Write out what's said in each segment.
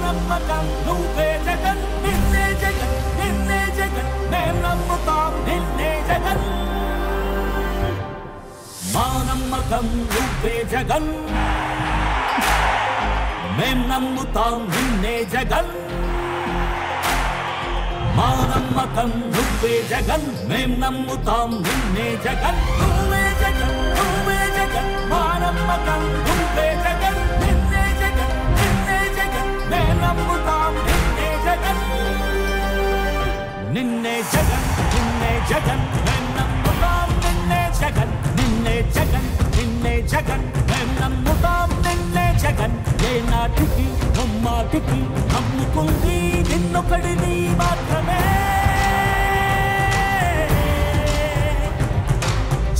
నమ్మకం నువ్వే జగన్ నిన్నే జగన్ నిన్నే జగన్ మేం నమ్ముతాం నిన్నే జగన్ మా నమ్మకం నువ్వే జగన్ మేం నమ్ముతాం నిన్నే జగన్ మా నమ్మకం నువ్వే జగన్ మేం నమ్ముతాం నిన్నే జగన్ నువ్వే జగన్ నువ్వే జగన్ మా నమ్మకం నువ్వే జగన్ నిన్నే జగన్ నిన్నే జగన్ మేం నమ్ముతాం నిన్నే జగన్ నిన్నే జగన్ నిన్నే జగన్ మేం నమ్ముతాం నిన్నే జగన్ నిన్నే జగన్ నిన్నే జగన్ మేం నమ్ముతాం నిన్నే జగన్ ఏ నాటికి నమ్మాటికి నమ్ముకుంది నిన్నొకడిని మాత్రమే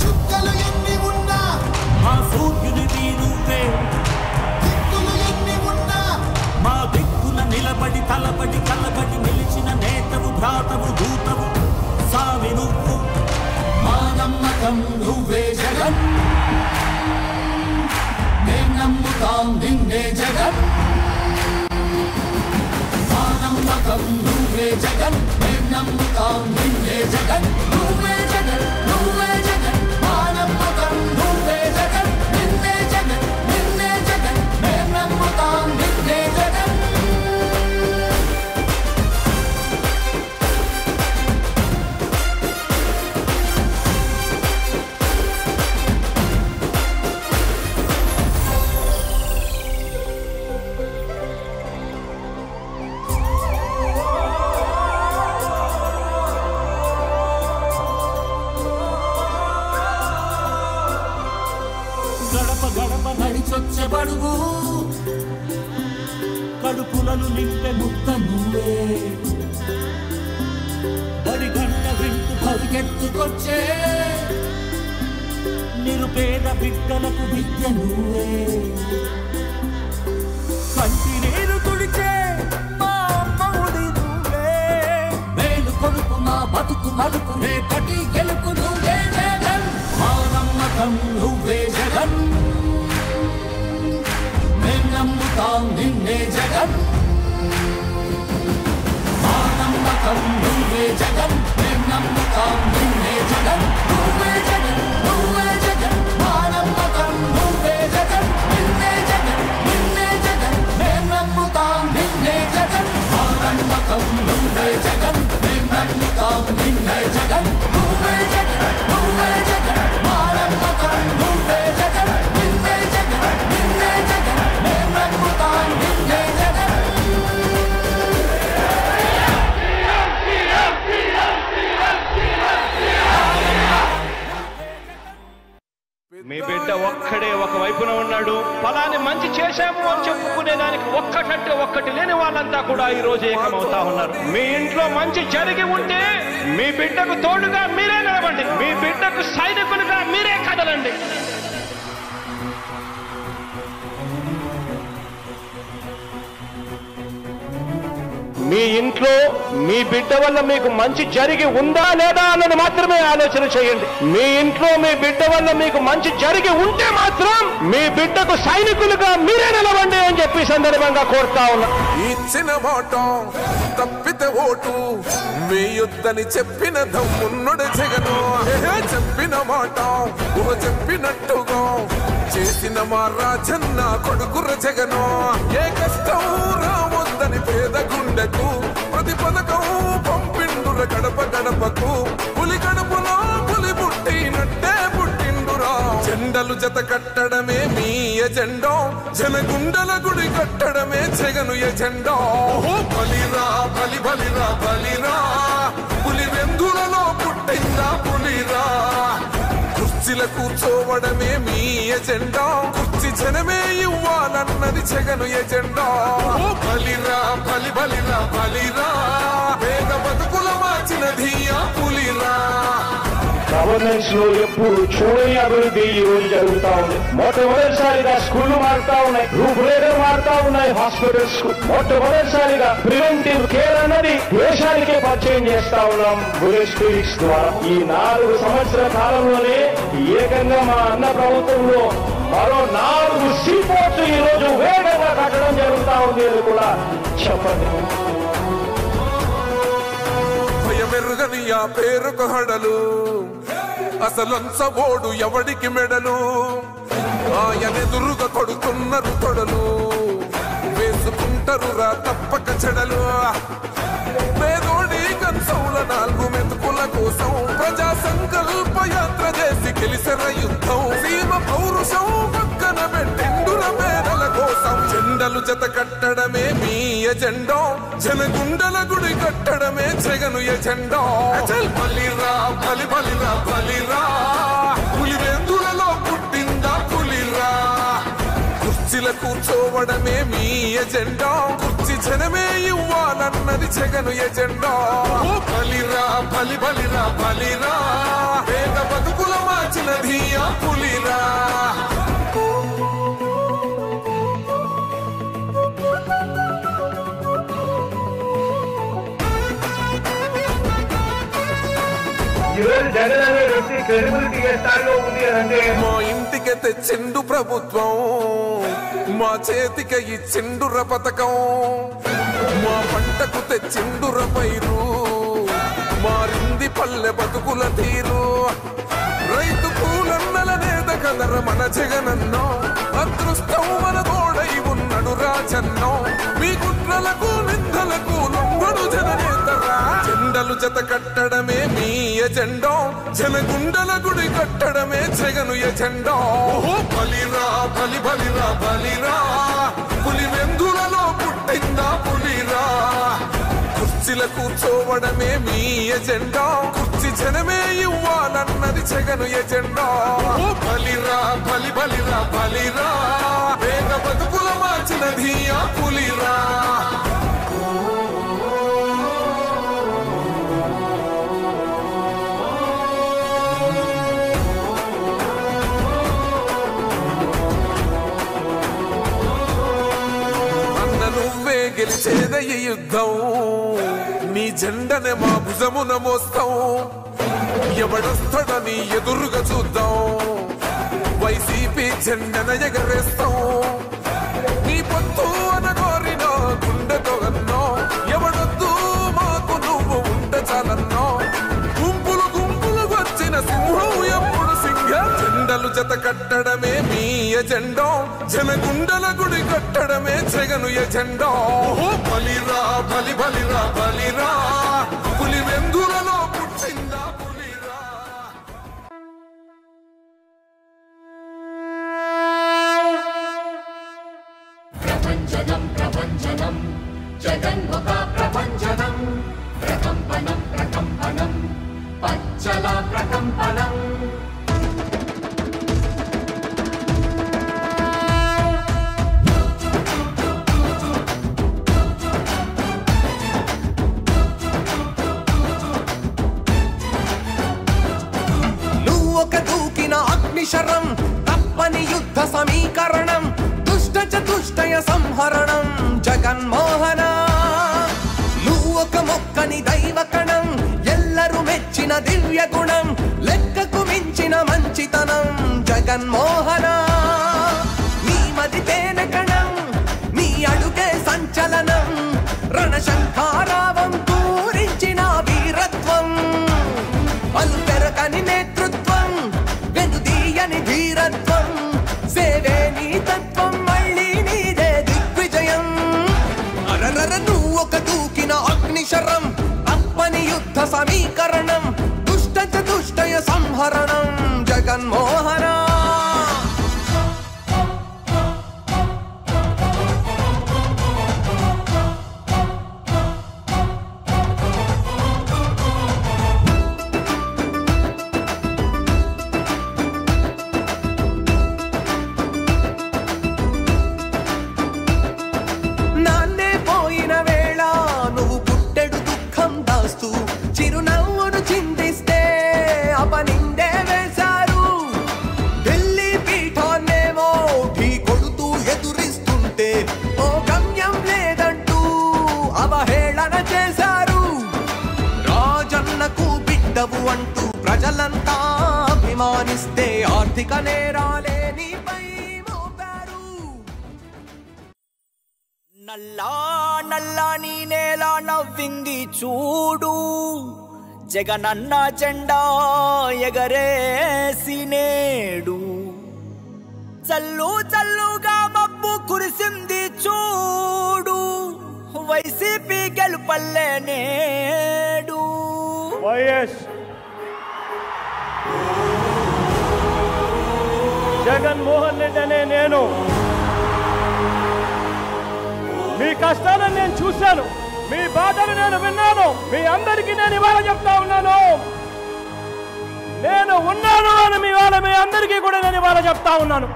చుక్కలు ఎన్ని ఉన్నా మా సూర్యునివి నువ్వే దిక్కులు ఎన్ని ఉన్నా మా దిక్కున నిలబడి తలబడి కలబడి నిలిచిన నేతవు భ్రాతవు దూతవు సావి నువ్వు మా నమ్మకం నువ్వే జగన్ మేం నమ్ముతాం నిన్నే జగన్ మా నమ్మకం నువ్వే జగన్ మేం నమ్ముతాం నిన్నే జగన్ నువ్వే జగన్ నువ్వే జగన్ మా నమ్మకం నువ్వే జగన్ నిన్నే జగన్ నిన్నే జగన్ మేం నమ్ముతాం నిన్నే జగన్ గడప గడప నడిచొచ్చే బడుగు కడుపులను నింపే ముద్ద నువ్వే బడి గంట వింటూ పరిగెత్తుకొచ్చే నిరుపేద బిడ్డలకు విద్య నువ్వే కంటి నీరు తుడిచే మా అమ్మఒడి నువ్వే మేలు కొడుకు మా బతుకు మడుకు రేపటి గెలుపు నువ్వే జగన్ మా నమ్మకం నువ్వే జగన్ మేం నమ్ముతాం నిన్నే జగన్ మా నమ్మకం నువ్వే జగన్ మేం నమ్ముతాం నిన్నే జగన్ నువ్వే జగన్ నువ్వే జగన్ మా నమ్మకం నువ్వే జగన్ నిన్నే జగన్ నిన్నే జగన్ మేం నమ్ముతాం నిన్నే జగన్ మా నమ్మకం నువ్వే జగన్ మేం నమ్ముతాం నిన్నే జగన్ నువ్వే జగన్ నువ్వే జగన్ మా నమ్మకం నువ్వే జగన్ నిన్నే జగన్ నిన్నే జగన్ మేం నమ్ముతాం నిన్నే జగన్ మీ బిడ్డ ఒక్కడే ఒక వైపున ఉన్నాడు. ఫలాన్ని మంచి చేశాము అని చెప్పుకునే దానికి ఒక్కటంటే ఒక్కటి లేని వాళ్ళంతా కూడా ఈ రోజు ఏకమవుతా ఉన్నారు. మీ ఇంట్లో మంచి జరిగి ఉంటే మీ బిడ్డకు తోడుగా మీరే నిలబండి, మీ బిడ్డకు సైనికులుగా మీరే కదలండి. మీ ఇంట్లో మీ బిడ్డ వల్ల మీకు మంచి జరిగి ఉందా లేదా అన్నది మాత్రమే ఆలోచన చేయండి. మీ ఇంట్లో మీ బిడ్డ వల్ల మీకు మంచి జరిగి ఉంటే మాత్రం మీ బిడ్డకు సైనికులుగా మీరే నిలవండి అని చెప్పి సందర్భంగా కోరుతా ఉన్నా. ఇచ్చిన మాట తప్పితే ఓటు మీ యుద్ధని చెప్పిన దమ్మున్నడు జగను. చెప్పిన మాట చెప్పినట్టుగా చేసిన మా రాజన్న కొడుకుర జగను. ఏ కష్టం రావద్దని పేద గుండెకు ప్రతి పథకం పంపిండుర గడప గడపకు. పులి గడపలో పులి పుట్టినట్టే పుట్టిండురా. జెండలు జత కట్టడమే మీ ఎజెండా, జనగుండల గుడి కట్టడమే జగను ఎజెండా. బలిరా బలి బలిరా బలిరా, పులి వెందులలో పుట్టిందా పులిరా. కుర్చీల కూర్చోవడమే మీ ఎజెండా, కుర్చీ జనమే ఇవ్వాలన్నది జగను ఎజెండా. బలిరా బలి బలిరా బలిరా, పేద బతుకుల మార్చినది ఆ పులిరా. గవర్నెన్స్ లో ఎప్పుడు చూడని అభివృద్ధి ఈ రోజు జరుగుతా ఉంది. మొట్టమొదటిసారిగా స్కూళ్లు మారుతా ఉన్నాయి, రూపురేఖలు మారుతా ఉన్నాయి. హాస్పిటల్స్ మొట్టమొదటిసారిగా ప్రివెంటివ్ కేర్ అన్నది దేశానికే పరిచయం చేస్తా ఉన్నాం బుల్లెట్ క్లినిక్స్ ద్వారా. ఈ 4 సంవత్సరాల కాలంలోనే ఏకంగా మా అన్న ప్రభుత్వంలో మరో 4 సీపోర్ట్స్ ఈ రోజు వేగంగా కట్టడం జరుగుతా ఉంది అని కూడా చెప్పండి. భయమెరుగని ఆ పేరుకు హడలు, అసలంచబోడు ఎవడికి మెడలు, ఆయనెదురుగా కొడుతున్నారు తొడలు, వేసుకుంటారు రా తప్పక చెడలు. పేదోడి కంచంల 4 మెతుకుల కోసం ప్రజా సంకల్ప యాత్ర చేసి గెలిసిన యుద్ధం, సీమ పౌరుషం పక్కన పెట్టిండుల పేదల కోసం. జెండలు జత కట్టడమే మీ ఎజెండా, జనగుండల గుడి కట్టడమే జగను ఎజెండా. బలిరా బలి బలిరా బలిరా, పులివెందులలో పుట్టిందా పులిరా. కుర్చీల కూర్చోవడమే మీ ఎజెండా, కుర్చీ జనమే ఇవ్వాలన్నది జగను ఎజెండా. బలిరా బలి బలిరా బలిరా, పేద బతుకుల మార్చినది ఆ పులిరా. జగన్ అనే వ్యక్తి క్రెడిబిలిటీ ఏ స్థాయిలో ఉంది అంటే మా ఇంటికి తెచ్చిండు ప్రభుత్వం, మా చేతికి ఇచ్చిండుర పథకం, మా పంటకు తెచ్చిండుర పైరు, మారింది పల్లె బతుకుల తీరు. రైతు కూలన్నల నేత కదర మన జగనన్నో, అదృష్టం మన తోడై ఉన్నడు రాజన్నో. మీ కుట్రలకు నిందలకు లొంగడు జననేతరా. జెండలు జత కట్టడమే మీ ఎజెండా, జనగుండల గుడి కట్టడమే జగను ఎజెండా. బలిరా బలి బలిరా బలిరా, పులివెందులలో పుట్టిందా పులిరా. కుర్చీల కూర్చోవడమే మీ ఎజెండా, కుర్చీ జనమే ఇవ్వాలన్నది జగను ఎజెండా. బలిరా బలి బలిరా బలిరా, పేద బతుకుల మార్చినది ఆ పులిరా. నువ్వే గెలిచేద ఈ యుద్ధం, నీ జెండనే మా భుజమున మోస్తాం. ఎవడొస్తాడని ఎదురుగా చూద్దాం, వైసీపీ జెండన ఎగరేస్తాం. నీ పొత్తు అనగోరిన గుండెతో అన్నో, ఎవడొద్దు మాకు నువ్వు ఉంటే చాలన్నో. గుంపులు గుంపులు వచ్చిన సింహం ఎప్పుడు సింహ. జెండలు జత కట్టడమే మీ ఎజెండా, జనగుండల గుడి కట్టడమే జగను ఎజెండా. బలిరా బలి బలిరా బలిరా, పులివెందులలో పుట్టిందా పులిరా. ప్రపంచనం ప్రపంచనం జగన్ముఖ ప్రపంచనం, ప్రకంపనం ప్రకంపనం పచ్చల ప్రకంపనం. అగ్నిశరం తప్పని యుద్ధ సమీకరణం, దుష్ట చతుష్టయ సంహరణం జగన్మోహన. నువ్వు ఒక మొక్కని దైవకణం, ఎల్లరూ మెచ్చిన దివ్య గుణం, లెక్కకు మించిన మంచితనం జగన్మోహన. నీ మది తేనె కణం, నీ అడుగే సంచలనం, రణశంఖారావం పూరించిన వీరత్వం, పలు పెరకని నేతృత్వం, వెనుదీయని ధీరత్వం, సేవే నీ తత్వం, మళ్ళీ నీదే దిగ్విజయం. అరరర నువ్వు ఒక దూకిన అగ్నిశరం, తప్పని యుద్ధ సమీకరణం, దుష్ట చతుష్టయ సంహరణం జగన్మోహన. చిరునవ్వును చిందిస్తే అపనిందే వేశారు, ఢిల్లీ పీఠాన్నేమో ఢీ కొడుతూ ఎదురిస్తుంటే ఓ గమ్యం లేదంటూ అవహేళన చేశారు. రాజన్నకు బిడ్డవు అంటూ ప్రజలంతా అభిమానిస్తే ఆర్థిక నేరాలే నీపై నల్లా నల్లా నీ నేల నవ్వింది చూడు, జగనన్న జెండా ఎగరేసి నేడు. చల్లు చల్లుగా మబ్బు కురిసింది చూడు, వైసీపీ గెలుపల్లే నేడు. వైఎస్ జగన్మోహన్ రెడ్డి అనే నేను మీ కష్టాలను నేను చూశాను, మీ బాధలు నేను విన్నాను. మీ అందరికీ నేను ఇవాళ చెప్తా ఉన్నాను, నేను ఉన్నాను అని మీ అందరికీ కూడా నేను ఇవాళ చెప్తా ఉన్నాను.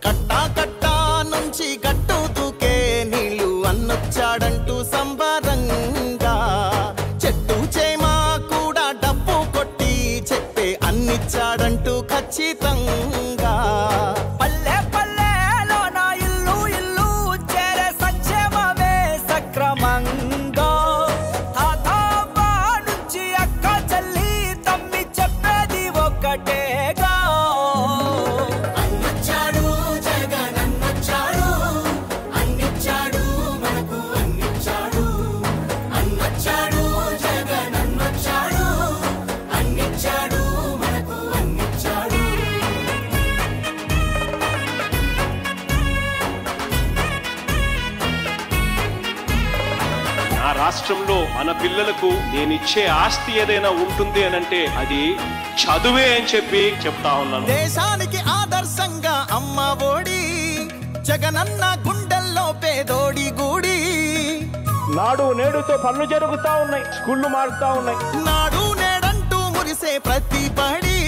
కట్టా కట్టా నుంచి గట్టు దూకే నీళ్ళు అన్నొచ్చాడంటూ సంబరంగా, చెట్టు చేమా కూడా డబ్బు కొట్టి చెప్పే అన్నిచ్చాడంటూ ఖచ్చితంగా. పల్లె పల్లెలో నా ఇల్లు ఇల్లు చేరే సంక్షేమమే సక్రమంగా. తాత నుంచి అక్క చెల్లి తమ్మి చెప్పేది ఒక్కటేగా, అన్నొచ్చాడు జగన్ అన్నొచ్చాడు, అన్నిచ్చాడు మనకు అన్నిచ్చాడు. అన్నొచ్చాడు జగన్ అన్నొచ్చాడు, అన్నిచ్చాడు మనకు అన్నిచ్చాడు. నా రాష్ట్రంలో మన పిల్లలకు నేనిచ్చే ఆస్తి ఏదైనా ఉంటుంది అనంటే అది చదువే అని చెప్పి చెప్తా ఉన్నాను. దేశానికి ఆదర్శంగా అమ్మ ఒడి, జగనన్న గుండెల్లో పేదోడి గుడి. నాడు నేడుతో పనులు జరుగుతా ఉన్నాయి, స్కూళ్ళు మారుతా ఉన్నాయి. నాడు నేడంటూ మురిసే ప్రతి పడి,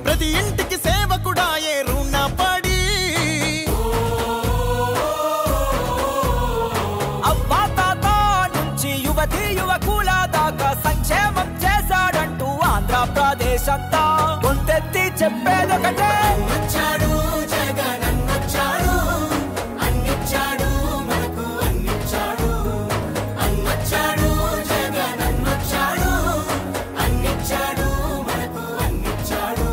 ప్రతి ఇంటికి సేవకుడాయే రుణపడి. అవ్వా తాత నుంచి యువతి యువకుల దాకా సంక్షేమం చేశాడంటూ ఆంధ్రప్రదేశ్ అంతా గొంతెత్తి చెప్పేదొకటే. అన్నొచ్చాడు జగన్ అన్నొచ్చాడు, అన్నిచ్చాడు మనకు అన్నిచ్చాడు. అన్నొచ్చాడు జగన్ అన్నొచ్చాడు, అన్నిచ్చాడు మనకు అన్నిచ్చాడు.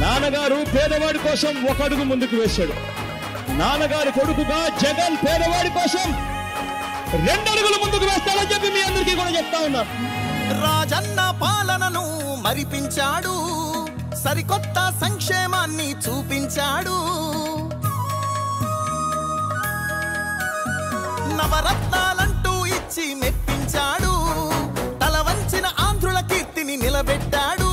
నాన్నగారు పేదవాడి కోసం ఒక అడుగు ముందుకు వేశాడు. నాన్నగారి కొడుకుగా జగన్ పేదవాడి కోసం 2 అడుగులు ముందుకు వేస్తాడని చెప్పి మీ అందరికీ కూడా చెప్తా ఉన్నా. రాజన్న పాలనను మరిపించాడు, సరికొత్త సంక్షేమాన్ని చూపించాడు. నవరత్నాలంటూ ఇచ్చి మెప్పించాడు, తల వంచిన ఆంధ్రుల కీర్తిని నిలబెట్టాడు.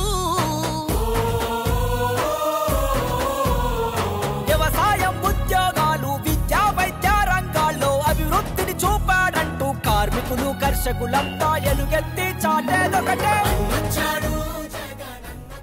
వ్యవసాయం ఉద్యోగాలు విద్యా వైద్య రంగాల్లో అభివృద్ధిని చూపాడంటూ కార్మికులు కర్షకులంతా ఎలుగెత్తి చాటేదొకటే. అన్నొచ్చాడు